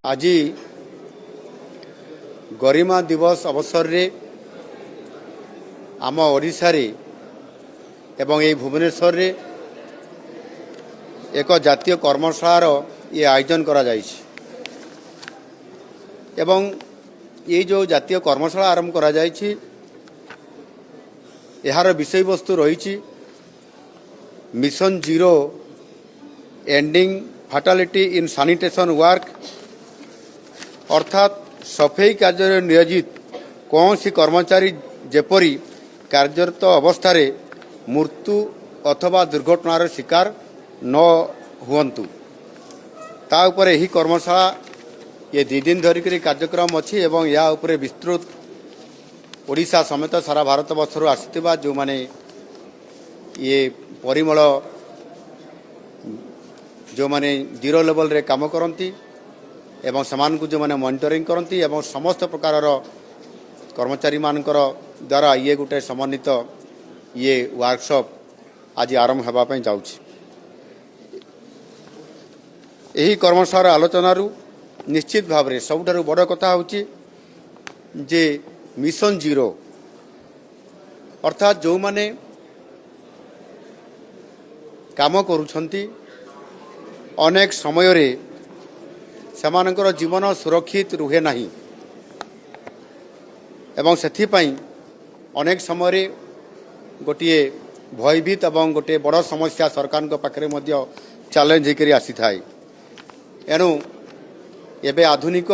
आज गरिमा दिवस अवसर रे आम ओडिशा रे एवं ये भुवनेश्वर रे एक जातीय कर्मशालार ये आयोजन करा जायछि एवं ये जो जातीय कर्मशाला आरंभ करा जायछि यार विषय वस्तु रही मिशन जीरो एंडिंग फैटालिटी इन सैनिटेशन वर्क अर्थात सफाई कार्य नियोजित कौन सी कर्मचारी जेपरी कार्यरत अवस्था मृत्यु अथवा दुर्घटनार शिकार न हुअन्तु ता उपरे ही कर्मशाला ये 2 दिन धरिक कार्यक्रम अच्छी एवं या उपरे विस्तृत ओडिशा समेत सारा भारत वर्षर आसिथिबा जो माने ये परिमल जो माने जीरो लेवल रे काम करती एवं समान को जो माने मॉनिटरिंग करती एवं समस्त प्रकार कर्मचारी मानकर द्वारा ये गोटे समन्वित ये वर्कशॉप आज आरंभ होगा जाउछि। यही कर्मशाला आलोचनारू निश्चित भाव में सबुठारु बड़ कथा होछि जे मिशन जीरो अर्थात जो माने काम करुछंती अनेक समय रे सेमानकर जीवन सुरक्षित रुहे नहीं एवं सेथिपाई अनेक समय रे गोटे भयभीत एवं गोटे बड़ समस्या सरकार पाखे चैलेंज होकर आसी थाए एणु एबे आधुनिक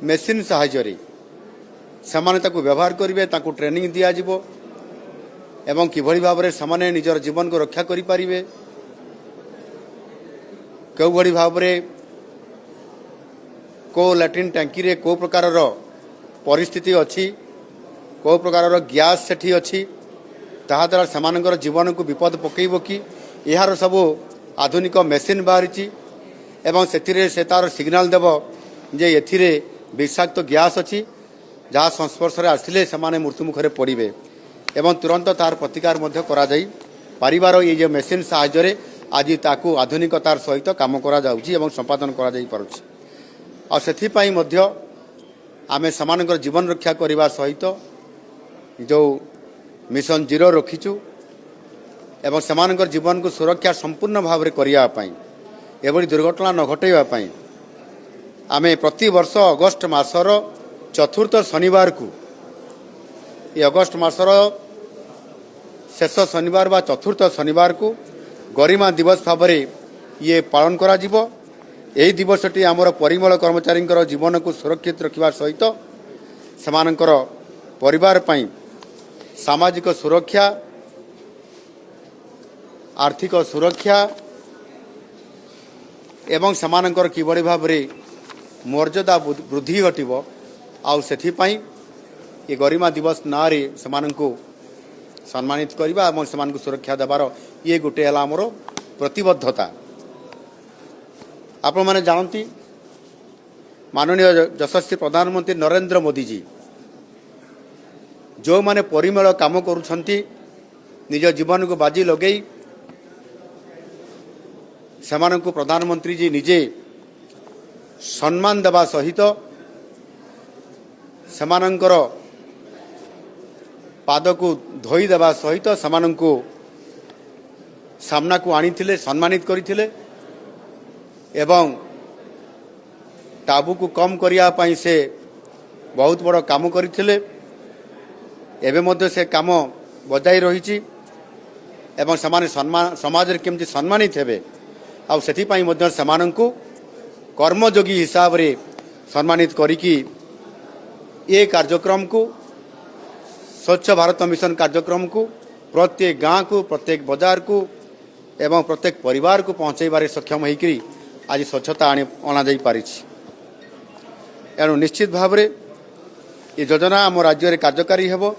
मेसीन साहाय्य सेमाने ताकू व्यवहार करेंगे ताकू ट्रेनिंग दिया जिवो एवं किभली भाव में सेमाने निजर जीवन को रक्षा करि परिबे केउ भली भाव में को लैट्रिन टैंकी रे को प्रकार परिस्थिति अच्छी को प्रकार गैस सेठी अच्छी ताहा द्वारा सेमानकर जीवन को विपद पकेइबो कि यार सब आधुनिक मेसीन बाहरी एवं से तार सिग्नाल देव जे एथिरे विषाक्त गैस अच्छी जहाँ संस्पर्श आसिले से मृत्यु मुखरे पड़े एवं तुरंत तार प्रतिकार करा जाई परिवार ये जो मेसीन साहाय्य आज ताकू आधुनिकतार सहित काम करा जाउछि एवं संपादन करा जाई पारुछि आ सेथिपाई मध्य आमे समानकर जीवन रक्षा करने सहित जो मिशन जीरो रखीचु एवं समानकर जीवन को सुरक्षा संपूर्ण भाव में करने एभली दुर्घटना न घटाइवाई आमे प्रति वर्ष अगस्ट मासर चतुर्थ शनिवार को ये अगस्ट मासर शेष शनिवार बा चतुर्थ शनिवार को गरिमा दिवस भाव में ये पालन करा जिवो। यही दिवसटी आमर परिमल कर्मचारी जीवन को सुरक्षित रखा सहित सेमानकर परिवार पई सामाजिक सुरक्षा आर्थिक सुरक्षा एवं सेमानकर किभली भाव में मर्यादा वृद्धि घटिबो आउ सेथिपाई ये गरिमा दिवस नारे सेमानंकु सम्मानित करबा एवं सेमानंकु सुरक्षा देवार ये गोटे हला हमर प्रतिबद्धता। आपण माने जानती माननीय यशस्वी प्रधानमंत्री नरेंद्र मोदी जी जो माने परिमल काम करुछंती निज जीवन को बाजी लगई सेमानंकु प्रधानमंत्री जी निजे सम्मान देवा सहित सेमानंकर पाद को धोई देवा सहित सेमानंकु सामना को आनीथिले सम्मानित करिथिले एवं टाबू को कम करिया पई से बहुत बड़ काम करथिले एबे मध्य से काम बजाई रही एवं समान समाज रे केमति सम्मानित हेबे आ सेथि पई मध्य समानंकु कर्मयोगी हिसाब रे सम्मानित करिकी ये कार्यक्रम को स्वच्छ भारत मिशन कार्यक्रम को प्रत्येक गाँव को प्रत्येक बाजार को एवं प्रत्येक परिवार को पहुँचाइबारे सक्षम होकर आज स्वच्छता अणा पारी। एणु निश्चित भाव में ये योजना आम राज्य में कार्यकारी हेबो।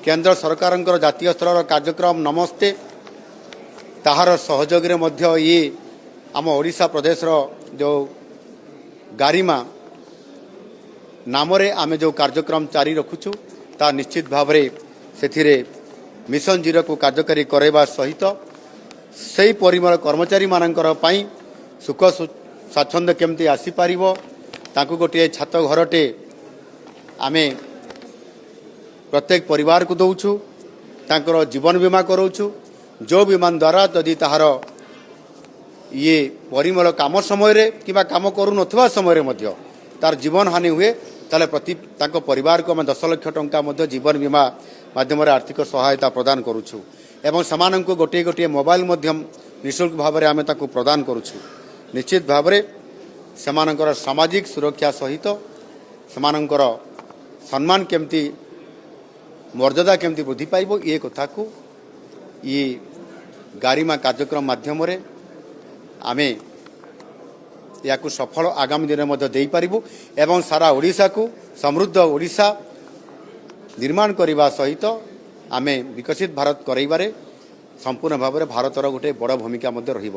केंद्र सरकार जातीय स्तर कार्यक्रम नमस्ते ताहार सहयोग रे मध्य ये आम ओडिशा प्रदेश जो गारिमा नाम रे आमे जो कार्यक्रम जारी रखुछु ता निश्चित भाव में से मिशन जीरो को कार्यकारी करवा सहित से परिमल कर्मचारी मानकर सुख ସ୍ୱାଚ୍ଛନ୍ଦ୍ୟ କେମିତି ଆସିପାରିବ, ତାଙ୍କୁ ଗୋଟିଏ ଛାତ ଘରଟେ ଆମେ ପ୍ରତ୍ୟେକ ପରିବାରକୁ ଦେଉଛୁ, ତାଙ୍କର ଜୀବନ ବୀମା କରାଉଛୁ, ଯେଉଁ ବୀମା ଦ୍ୱାରା ଯଦି ତାହାର ଇଏ ପରିମଳ କାମ ସମୟରେ କିମ୍ବା କାମ କରୁନଥିବା ସମୟରେ ମଧ୍ୟ ତାର ଜୀବନ ହାନି ହୁଏ, ତାହେଲେ ତାଙ୍କ ପରିବାରକୁ ଆମେ 10 ଲକ୍ଷ ଟଙ୍କା ମଧ୍ୟ ଜୀବନ ବୀମା ମାଧ୍ୟମରେ ଆର୍ଥିକ ସହାୟତା ପ୍ରଦାନ କରୁଛୁ ଏବଂ ସେମାନଙ୍କୁ ଗୋଟିଏ ଗୋଟିଏ ମୋବାଇଲ ମଧ୍ୟ ନିଃଶୁଳ୍କ ଭାବରେ ଆମେ ତାକୁ ପ୍ରଦାନ କରୁଛୁ। ନିଶ୍ଚିତ ଭାବରେ ସେମାନଙ୍କର ସାମାଜିକ ସୁରକ୍ଷା ସହିତ ସେମାନଙ୍କର ସମ୍ମାନ କେମିତି ମର୍ଯ୍ୟାଦା କେମିତି ବୃଦ୍ଧି ପାଇବ ଏ କଥାକୁ ଇଏ ଗାରିମା କାର୍ଯ୍ୟକ୍ରମ ମାଧ୍ୟମରେ ଆମେ ଏହାକୁ ସଫଳ ଆଗାମୀ ଦିନରେ ମଧ୍ୟ ଦେଇପାରିବୁ ଏବଂ ସାରା ଓଡ଼ିଶାକୁ ସମୃଦ୍ଧ ଓଡ଼ିଶା ନିର୍ମାଣ କରିବା ସହିତ ଆମେ ବିକଶିତ ଭାରତ କରାଇବାରେ ସମ୍ପୂର୍ଣ୍ଣ ଭାବରେ ଭାରତର ଗୋଟିଏ ବଡ଼ ଭୂମିକା ମଧ୍ୟ ରହିବ।